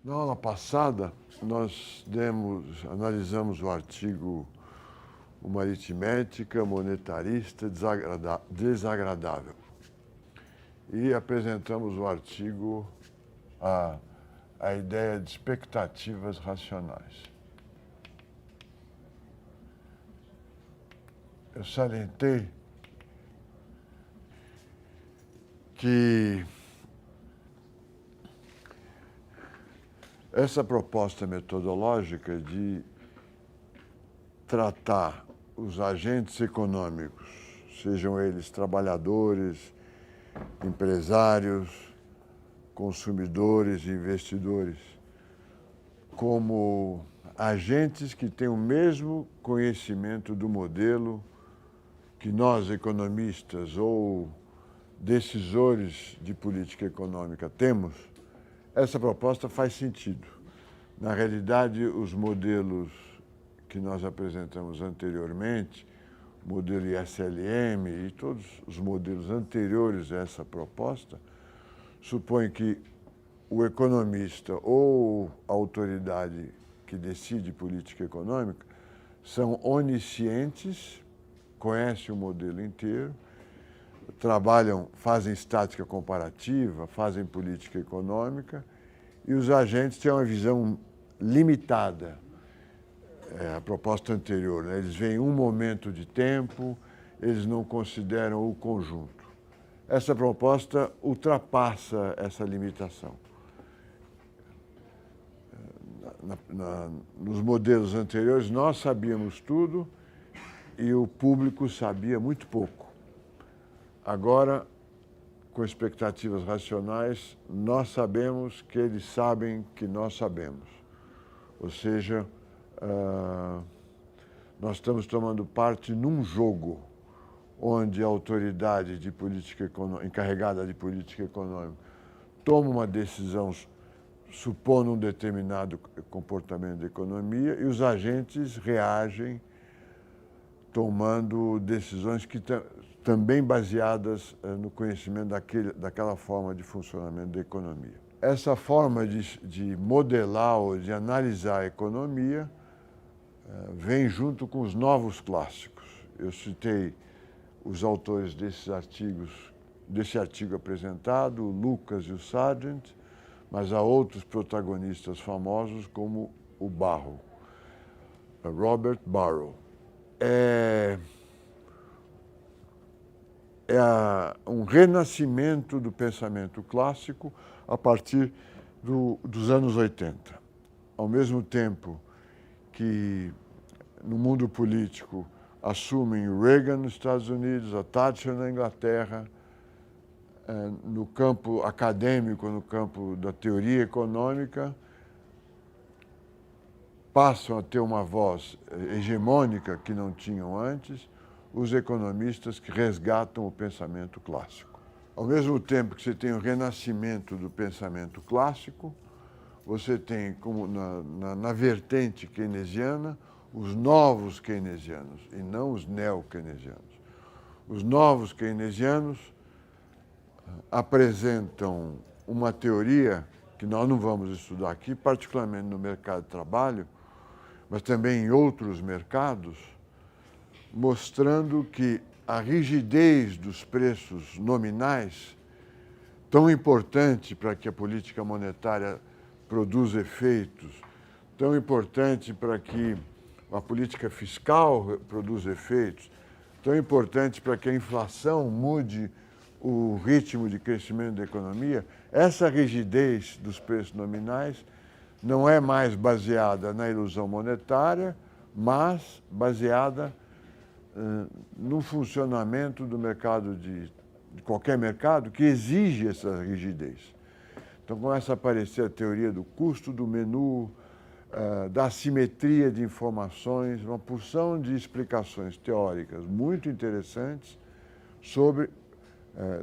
Na aula passada, analisamos o artigo Uma aritmética monetarista desagradável e apresentamos o artigo a ideia de expectativas racionais. Eu salientei que essa proposta metodológica de tratar os agentes econômicos, sejam eles trabalhadores, empresários, consumidores e investidores, como agentes que têm o mesmo conhecimento do modelo que nós, economistas ou decisores de política econômica, temos, essa proposta faz sentido. Na realidade, os modelos que nós apresentamos anteriormente, o modelo ISLM e todos os modelos anteriores a essa proposta, supõem que o economista ou a autoridade que decide política econômica são oniscientes, conhecem o modelo inteiro, fazem estática comparativa, fazem política econômica, e os agentes têm uma visão limitada. A proposta anterior, né? Eles veem um momento de tempo, eles não consideram o conjunto. Essa proposta ultrapassa essa limitação. Nos modelos anteriores, nós sabíamos tudo e o público sabia muito pouco. Agora, com expectativas racionais, nós sabemos que eles sabem que nós sabemos. Ou seja, nós estamos tomando parte num jogo onde a autoridade de política econômica, encarregada de política econômica, toma uma decisão supondo um determinado comportamento da economia e os agentes reagem tomando decisões que também baseadas no conhecimento daquela forma de funcionamento da economia. Essa forma de modelar ou de analisar a economia vem junto com os novos clássicos. Eu citei os autores desse artigo apresentado, o Lucas e o Sargent, mas há outros protagonistas famosos como o Barrow, Robert Barrow. É um renascimento do pensamento clássico a partir dos anos 80. Ao mesmo tempo que no mundo político assumem o Reagan nos Estados Unidos, a Thatcher na Inglaterra, no campo acadêmico, no campo da teoria econômica, passam a ter uma voz hegemônica que não tinham antes, os economistas que resgatam o pensamento clássico. Ao mesmo tempo que você tem o renascimento do pensamento clássico, você tem, como na vertente keynesiana, os novos keynesianos e não os neo-keynesianos. Os novos keynesianos apresentam uma teoria que nós não vamos estudar aqui, particularmente no mercado de trabalho, mas também em outros mercados, mostrando que a rigidez dos preços nominais, tão importante para que a política monetária produza efeitos, tão importante para que a política fiscal produza efeitos, tão importante para que a inflação mude o ritmo de crescimento da economia, essa rigidez dos preços nominais não é mais baseada na ilusão monetária, mas baseada no funcionamento do mercado, de qualquer mercado, que exige essa rigidez. Então começa a aparecer a teoria do custo do menu, da assimetria de informações, uma porção de explicações teóricas muito interessantes sobre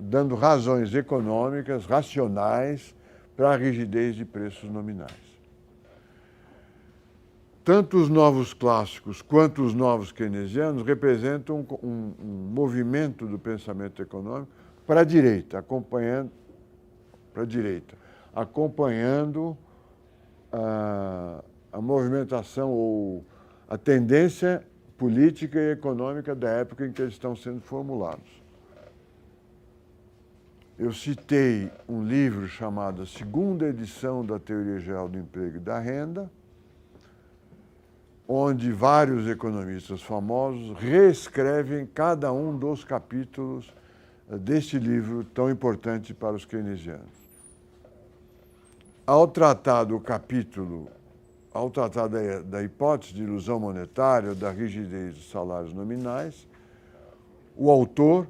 dando razões econômicas, racionais, para a rigidez de preços nominais. Tanto os novos clássicos quanto os novos keynesianos representam um movimento do pensamento econômico para a direita, acompanhando a movimentação ou a tendência política e econômica da época em que eles estão sendo formulados. Eu citei um livro chamado Segunda Edição da Teoria Geral do Emprego e da Renda, onde vários economistas famosos reescrevem cada um dos capítulos deste livro tão importante para os keynesianos. Ao tratar da hipótese de ilusão monetária ou da rigidez dos salários nominais, o autor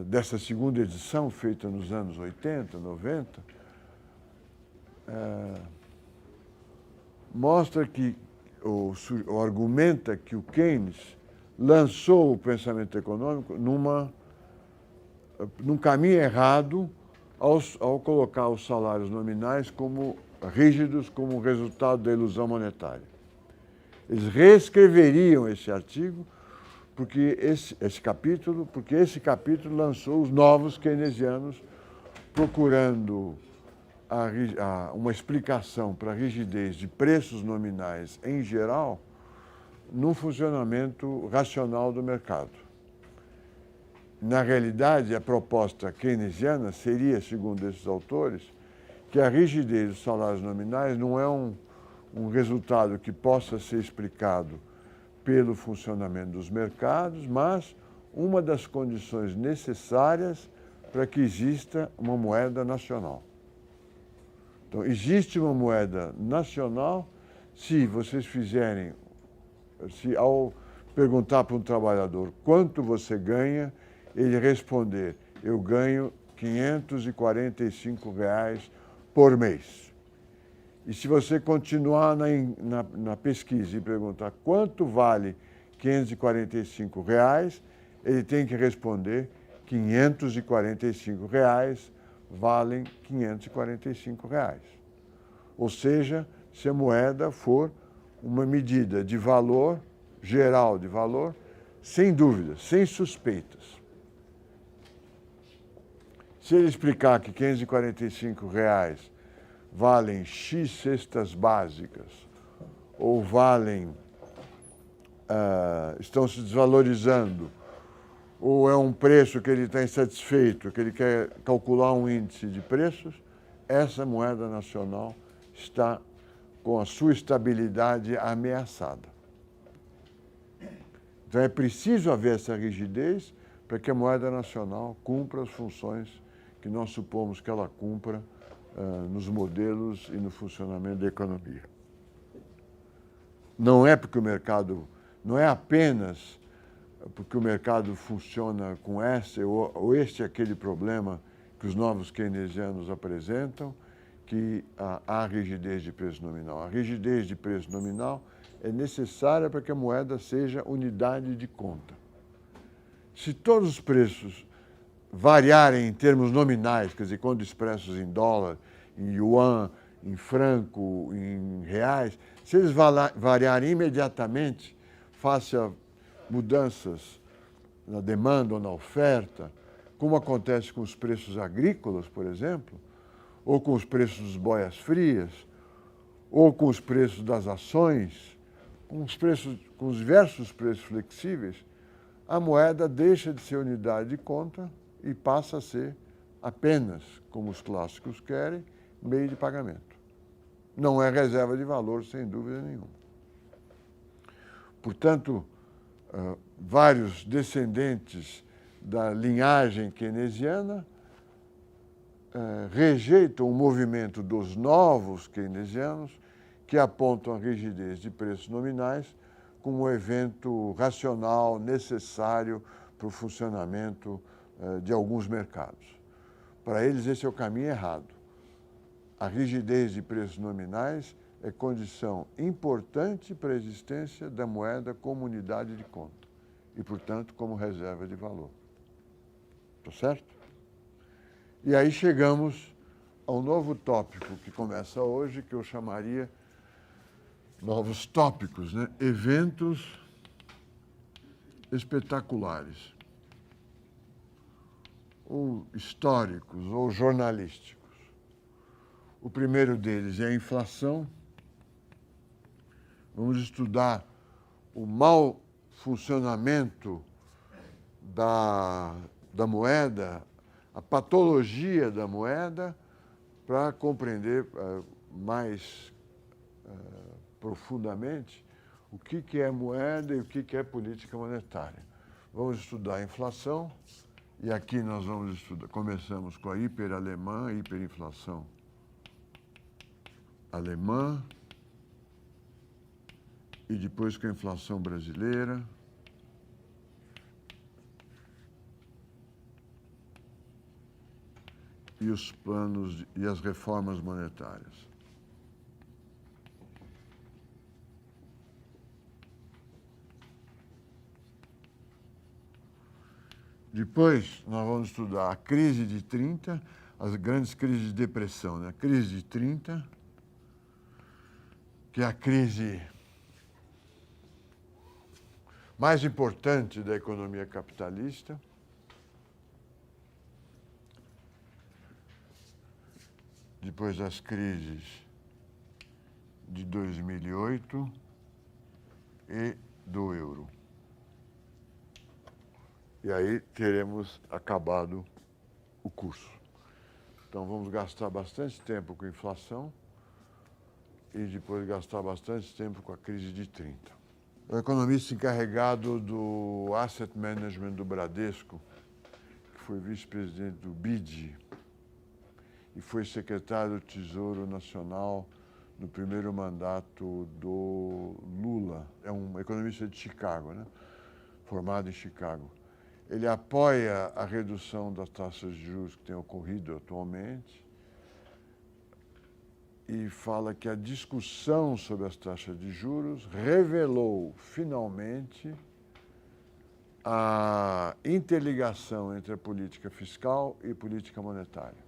dessa segunda edição, feita nos anos 80, 90, mostra que, ou argumenta que o Keynes lançou o pensamento econômico num caminho errado ao colocar os salários nominais como rígidos como resultado da ilusão monetária. Eles reescreveriam esse artigo porque esse capítulo lançou os novos keynesianos procurando uma explicação para a rigidez de preços nominais em geral no funcionamento racional do mercado. Na realidade, a proposta keynesiana seria, segundo esses autores, que a rigidez dos salários nominais não é um resultado que possa ser explicado pelo funcionamento dos mercados, mas uma das condições necessárias para que exista uma moeda nacional. Então, existe uma moeda nacional se vocês se ao perguntar para um trabalhador quanto você ganha, ele responder, eu ganho R$545 por mês. E se você continuar na pesquisa e perguntar quanto vale R$545, ele tem que responder R$545 valem R$545. Ou seja, se a moeda for uma medida de valor, geral de valor, sem dúvida, sem suspeitas. Se ele explicar que R$545 valem X cestas básicas, ou estão se desvalorizando, ou é um preço que ele está insatisfeito, que ele quer calcular um índice de preços, essa moeda nacional está com a sua estabilidade ameaçada. Então é preciso haver essa rigidez para que a moeda nacional cumpra as funções que nós supomos que ela cumpra nos modelos e no funcionamento da economia. Não é porque o mercado, não é apenas porque o mercado funciona com esse ou aquele problema que os novos keynesianos apresentam, que há rigidez de preço nominal. A rigidez de preço nominal é necessária para que a moeda seja unidade de conta. Se todos os preços variarem em termos nominais, quer dizer, quando expressos em dólar, em yuan, em franco, em reais, se eles variarem imediatamente face a mudanças na demanda ou na oferta, como acontece com os preços agrícolas, por exemplo, ou com os preços dos boias-frias, ou com os preços das ações, com os diversos preços flexíveis, a moeda deixa de ser unidade de conta e passa a ser apenas, como os clássicos querem, meio de pagamento. Não é reserva de valor, sem dúvida nenhuma. Portanto, vários descendentes da linhagem keynesiana rejeitam o movimento dos novos keynesianos que apontam a rigidez de preços nominais como um evento racional necessário para o funcionamento de alguns mercados. Para eles, esse é o caminho errado. A rigidez de preços nominais é condição importante para a existência da moeda como unidade de conta e, portanto, como reserva de valor. Está certo? E aí chegamos ao novo tópico que começa hoje, que eu chamaria novos tópicos, né? Eventos espetaculares, ou históricos, ou jornalísticos. O primeiro deles é a inflação. Vamos estudar o mau funcionamento da moeda, a patologia da moeda, para compreender mais profundamente o que é moeda e o que é política monetária. Vamos estudar a inflação, e aqui nós vamos estudar, começamos com a hiperalemã, a hiperinflação alemã, e depois com a inflação brasileira, e os planos e as reformas monetárias. Depois, nós vamos estudar a crise de 30, as grandes crises de depressão, né? A crise de 30, que é a crise mais importante da economia capitalista. Depois das crises de 2008 e do euro. E aí teremos acabado o curso. Então vamos gastar bastante tempo com inflação e depois gastar bastante tempo com a crise de 30. O economista encarregado do Asset Management do Bradesco, que foi vice-presidente do BID e foi secretário do Tesouro Nacional no primeiro mandato do Lula. É um economista de Chicago, né? Formado em Chicago. Ele apoia a redução das taxas de juros que tem ocorrido atualmente e fala que a discussão sobre as taxas de juros revelou, finalmente, a interligação entre a política fiscal e política monetária.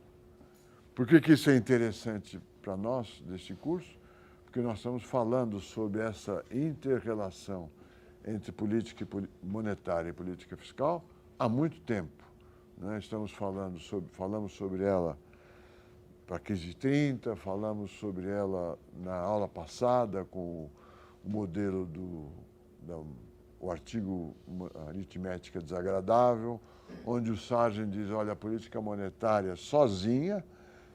Por que isso é interessante para nós, deste curso? Porque nós estamos falando sobre essa inter-relação entre política monetária e política fiscal há muito tempo. Né? Falamos sobre ela para a crise de 30, falamos sobre ela na aula passada com o modelo o artigo aritmética desagradável, onde o Sargent diz, olha, a política monetária sozinha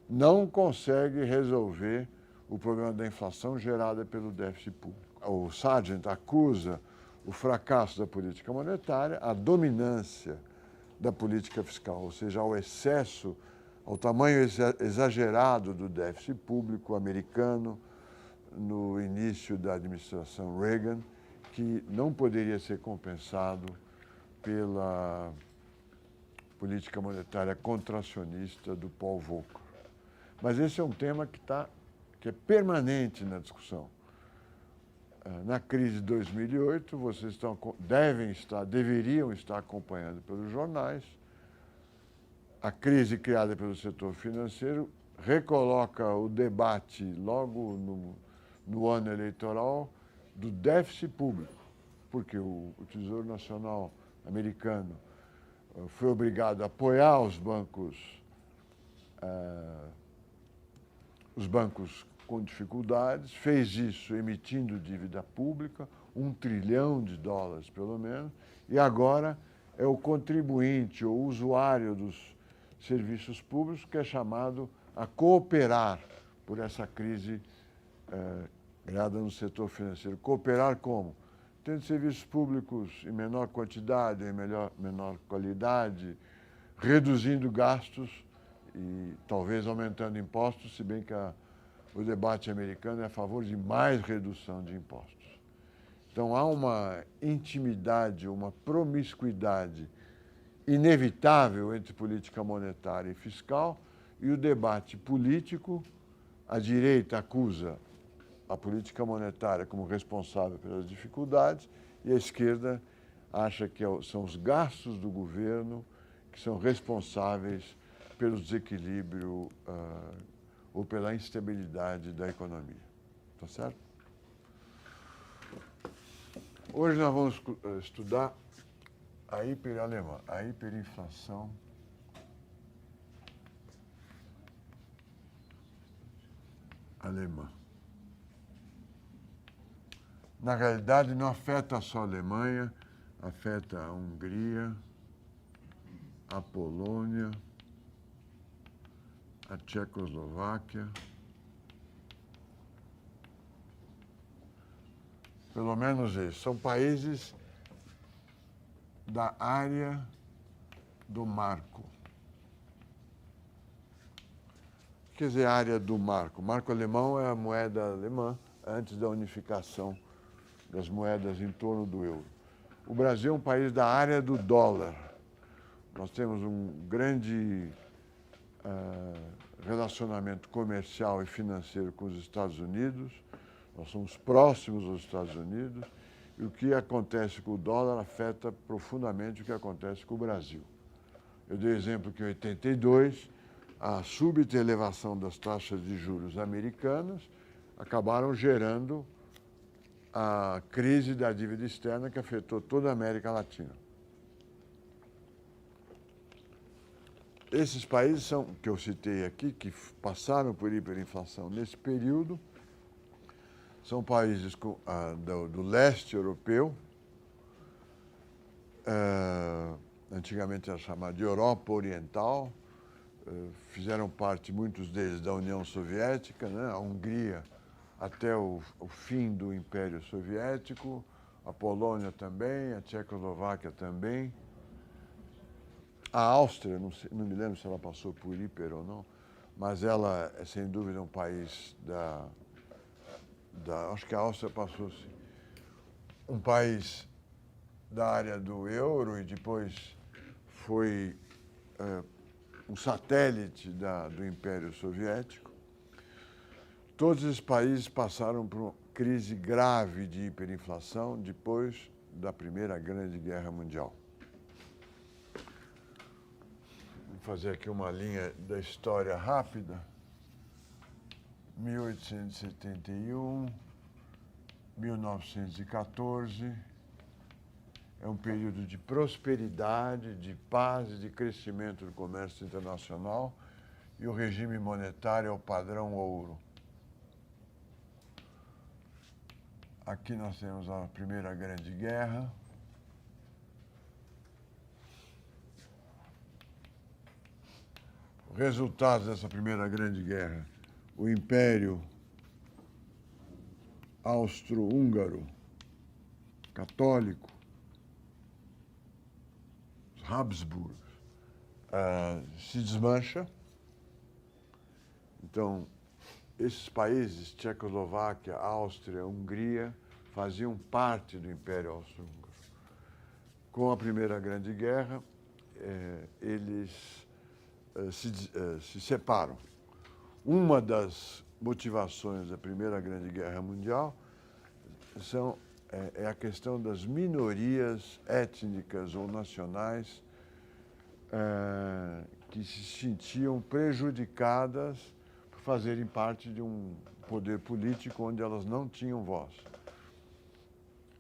não consegue resolver o problema da inflação gerada pelo déficit público. O Sargent acusa o fracasso da política monetária, a dominância da política fiscal, ou seja, ao excesso, ao tamanho exagerado do déficit público americano no início da administração Reagan, que não poderia ser compensado pela política monetária contracionista do Paul Volcker. Mas esse é um tema que é permanente na discussão. Na crise de 2008, vocês deveriam estar acompanhando pelos jornais. A crise criada pelo setor financeiro recoloca o debate logo no ano eleitoral do déficit público, porque o Tesouro Nacional americano foi obrigado a apoiar os bancos com dificuldades, fez isso emitindo dívida pública, $1 trilhão pelo menos, e agora é o contribuinte ou usuário dos serviços públicos que é chamado a cooperar por essa crise criada no setor financeiro. Cooperar como? Tendo serviços públicos em menor quantidade, em menor qualidade, reduzindo gastos e talvez aumentando impostos, se bem que o debate americano é a favor de mais redução de impostos. Então, há uma intimidade, uma promiscuidade inevitável entre política monetária e fiscal, e o debate político, a direita acusa a política monetária como responsável pelas dificuldades, e a esquerda acha que são os gastos do governo que são responsáveis pelo desequilíbrio ou pela instabilidade da economia. Tá certo? Hoje nós vamos estudar a hiperinflação alemã. Na realidade, não afeta só a Alemanha, afeta a Hungria, a Polônia, a Tchecoslováquia. Pelo menos isso. São países da área do marco. Quer dizer, área do marco. O marco alemão é a moeda alemã antes da unificação das moedas em torno do euro. O Brasil é um país da área do dólar. Nós temos um grande relacionamento comercial e financeiro com os Estados Unidos. Nós somos próximos aos Estados Unidos. E o que acontece com o dólar afeta profundamente o que acontece com o Brasil. Eu dei exemplo que em 82, a súbita elevação das taxas de juros americanas acabaram gerando a crise da dívida externa que afetou toda a América Latina. Esses países que eu citei aqui, que passaram por hiperinflação nesse período, são países do leste europeu, antigamente era chamado de Europa Oriental, fizeram parte, muitos deles, da União Soviética, né? A Hungria até o fim do Império Soviético, a Polônia também, a Tchecoslováquia também. A Áustria, não me lembro se ela passou por hiper ou não, mas ela é, sem dúvida, um país acho que a Áustria passou, sim. Um país da área do euro e depois foi um satélite do Império Soviético. Todos esses países passaram por uma crise grave de hiperinflação depois da Primeira Grande Guerra Mundial. Vou fazer aqui uma linha da história rápida. 1871, 1914, é um período de prosperidade, de paz e de crescimento do comércio internacional e o regime monetário é o padrão ouro. Aqui nós temos a Primeira Grande Guerra. Resultados dessa Primeira Grande Guerra. O Império Austro-Húngaro, católico, os Habsburgos, se desmancha. Então, esses países, Tchecoslováquia, Áustria, Hungria, faziam parte do Império Austro-Húngaro. Com a Primeira Grande Guerra, eles se separam. Uma das motivações da Primeira Grande Guerra Mundial é a questão das minorias étnicas ou nacionais que se sentiam prejudicadas por fazerem parte de um poder político onde elas não tinham voz.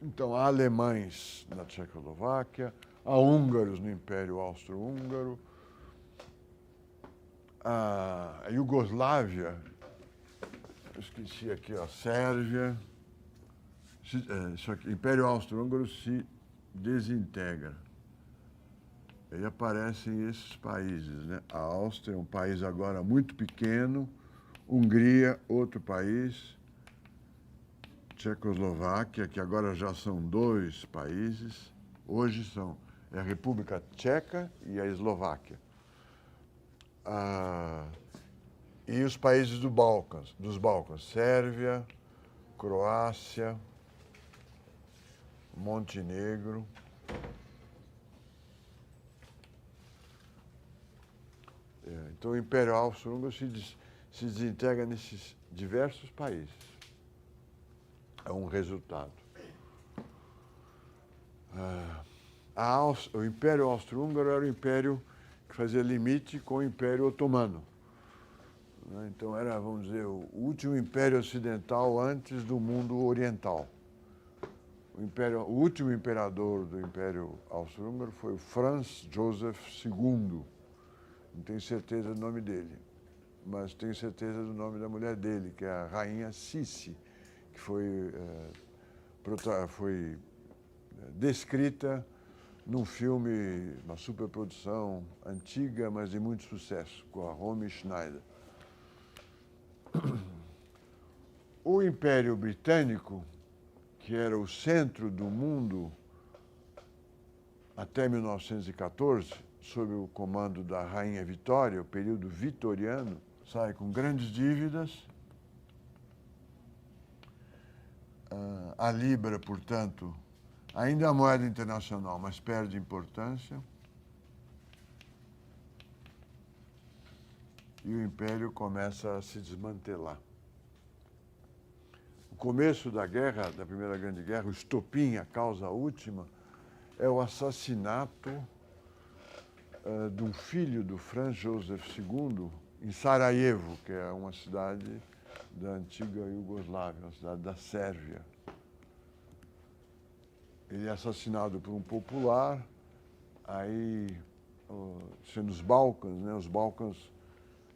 Então, há alemães na Tchecoslováquia, há húngaros no Império Austro-Húngaro, a Iugoslávia, eu esqueci aqui, a Sérvia, o Império Austro-Húngaro se desintegra. Aí aparecem esses países, né? A Áustria é um país agora muito pequeno, Hungria, outro país, Tchecoslováquia, que agora já são 2 países, hoje é a República Tcheca e a Eslováquia. E os países dos Balcãs, Sérvia, Croácia, Montenegro. Então, o Império Austro-Húngaro se desintegra nesses diversos países. É um resultado. O Império Austro-Húngaro era o império que fazia limite com o Império Otomano. Então, era, vamos dizer, o último império ocidental antes do mundo oriental. O último imperador do Império Austro-Húngaro foi o Franz Joseph II. Não tenho certeza do nome dele. mas tenho certeza do nome da mulher dele, que é a Rainha Sissi, que foi descrita num filme, uma superprodução antiga, mas de muito sucesso, com a Romy Schneider. O Império Britânico, que era o centro do mundo até 1914, sob o comando da Rainha Vitória, o período vitoriano, sai com grandes dívidas. A Libra, portanto, ainda é a moeda internacional, mas perde importância. E o Império começa a se desmantelar. O começo da guerra, da Primeira Grande Guerra, o estopim, a causa última, é o assassinato de um filho do Franz Joseph II em Sarajevo, que é uma cidade da antiga Iugoslávia, uma cidade da Sérvia. Ele é assassinado por um popular, aí, nos Balcãs, né? Os Balcãs,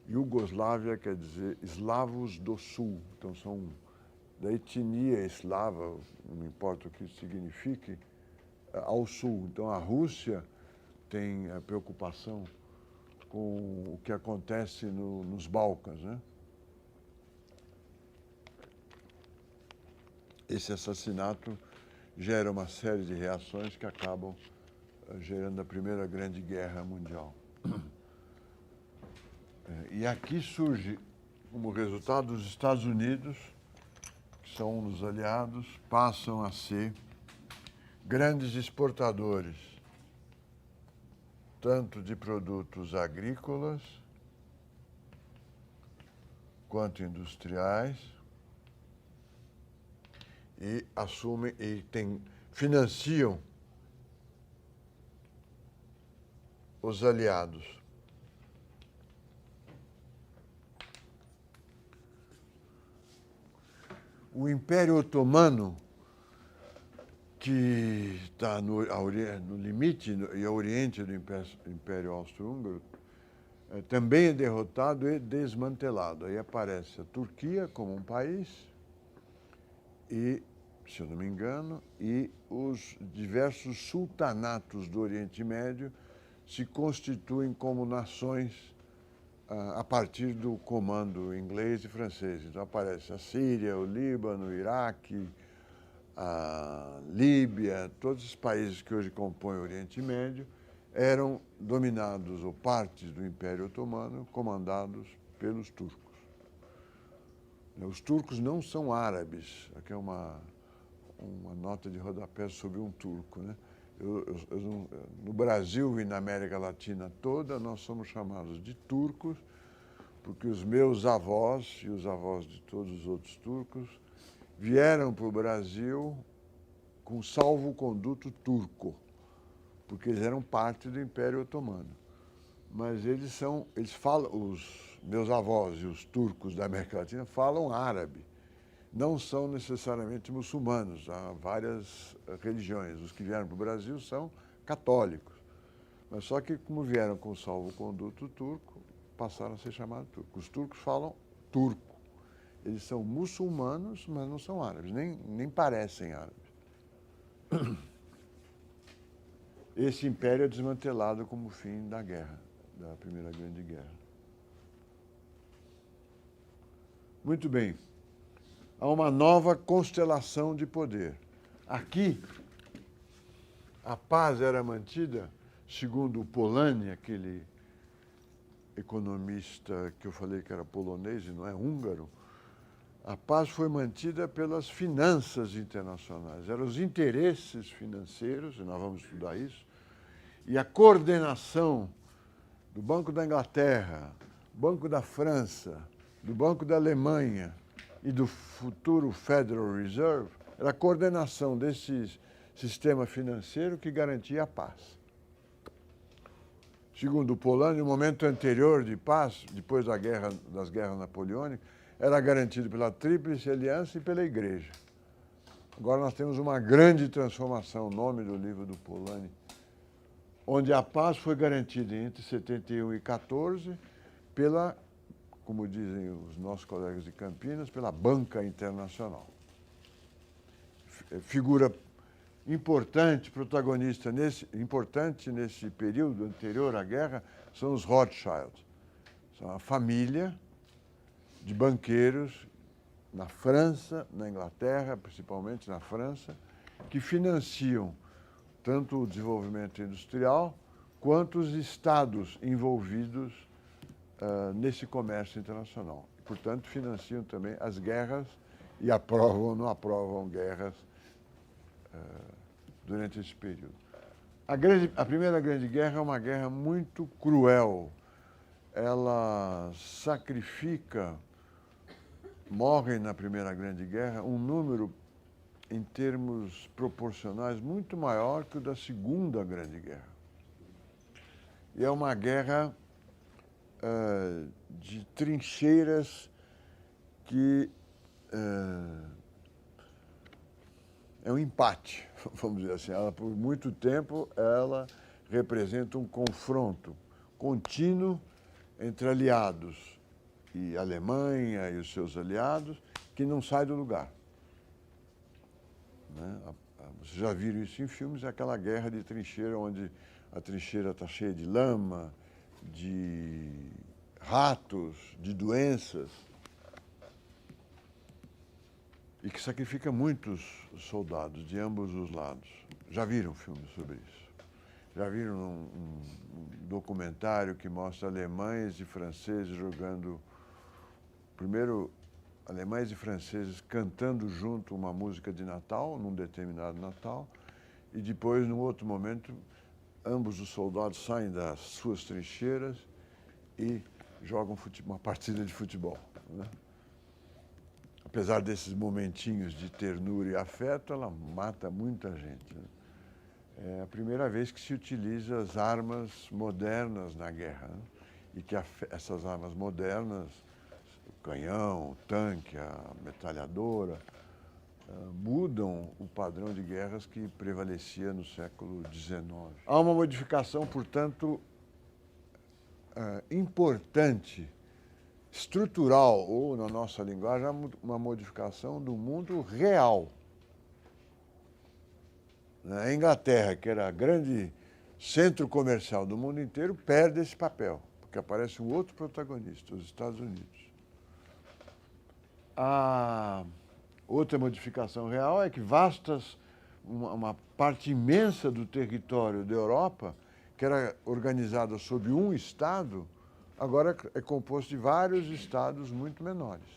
Iugoslávia quer dizer eslavos do sul, então são da etnia eslava, não importa o que isso signifique, ao sul. Então a Rússia tem a preocupação com o que acontece nos Balcãs, né? Esse assassinato gera uma série de reações que acabam gerando a Primeira Grande Guerra Mundial. E aqui surge, como resultado, os Estados Unidos, que são um dos aliados, passam a ser grandes exportadores, tanto de produtos agrícolas quanto industriais, e assumem e financiam os aliados. O Império Otomano, que está no limite e ao oriente do Império Austro-Húngaro, também é derrotado e desmantelado. Aí aparece a Turquia como um país e, se eu não me engano, e os diversos sultanatos do Oriente Médio se constituem como nações a partir do comando inglês e francês. Então aparece a Síria, o Líbano, o Iraque, a Líbia, todos os países que hoje compõem o Oriente Médio eram dominados, ou partes do Império Otomano, comandados pelos turcos. Os turcos não são árabes. Aqui é uma nota de rodapé sobre um turco, né? No Brasil e na América Latina toda, nós somos chamados de turcos, porque os meus avós e os avós de todos os outros turcos vieram para o Brasil com salvo-conduto turco, porque eles eram parte do Império Otomano. Mas eles falam, os meus avós e os turcos da América Latina falam árabe. Não são necessariamente muçulmanos, há várias religiões. Os que vieram para o Brasil são católicos. Mas só que, como vieram com salvo-conduto turco, passaram a ser chamados turcos. Os turcos falam turco. Eles são muçulmanos, mas não são árabes, nem parecem árabes. Esse império é desmantelado como fim da guerra, da Primeira Grande Guerra. Muito bem. Há uma nova constelação de poder. Aqui, a paz era mantida, segundo o Polanyi, aquele economista que eu falei que era polonês e não é húngaro, a paz foi mantida pelas finanças internacionais. Eram os interesses financeiros, e nós vamos estudar isso, e a coordenação do Banco da Inglaterra, Banco da França, do Banco da Alemanha e do futuro Federal Reserve, era a coordenação desse sistema financeiro que garantia a paz. Segundo o Polanyi, o momento anterior de paz, depois das guerras napoleônicas, era garantido pela Tríplice Aliança e pela Igreja. Agora nós temos uma grande transformação, o nome do livro do Polanyi, onde a paz foi garantida entre 71 e 14 pela como dizem os nossos colegas de Campinas, pela banca internacional. Figura importante, protagonista importante nesse período anterior à guerra são os Rothschild. São a família de banqueiros na França, na Inglaterra, principalmente na França, que financiam tanto o desenvolvimento industrial quanto os estados envolvidos nesse comércio internacional. Portanto, financiam também as guerras e aprovam ou não aprovam guerras durante esse período. A Primeira Grande Guerra é uma guerra muito cruel. Ela sacrifica, morrem na Primeira Grande Guerra um número, em termos proporcionais, muito maior que o da Segunda Grande Guerra. E é uma guerra de trincheiras que é um empate, vamos dizer assim. Ela, por muito tempo, ela representa um confronto contínuo entre aliados e a Alemanha e os seus aliados, que não sai do lugar. Né? Vocês já viram isso em filmes, é aquela guerra de trincheira onde a trincheira está cheia de lama, de ratos, de doenças, e que sacrifica muitos soldados de ambos os lados. Já viram filmes sobre isso? Já viram um documentário que mostra alemães e franceses jogando... Primeiro, alemães e franceses cantando junto uma música de Natal, num determinado Natal, e depois, num outro momento, ambos os soldados saem das suas trincheiras e jogam uma partida de futebol. Né? Apesar desses momentinhos de ternura e afeto, ela mata muita gente. Né? É a primeira vez que se utiliza as armas modernas na guerra. Né? E que essas armas modernas, o canhão, o tanque, a metralhadora, mudam o padrão de guerras que prevalecia no século XIX. Há uma modificação, portanto, importante, estrutural, ou, na nossa linguagem, uma modificação do mundo real. A Inglaterra, que era grande centro comercial do mundo inteiro, perde esse papel, porque aparece um outro protagonista, os Estados Unidos. A outra modificação real é que uma parte imensa do território da Europa, que era organizada sob um Estado, agora é composto de vários estados muito menores.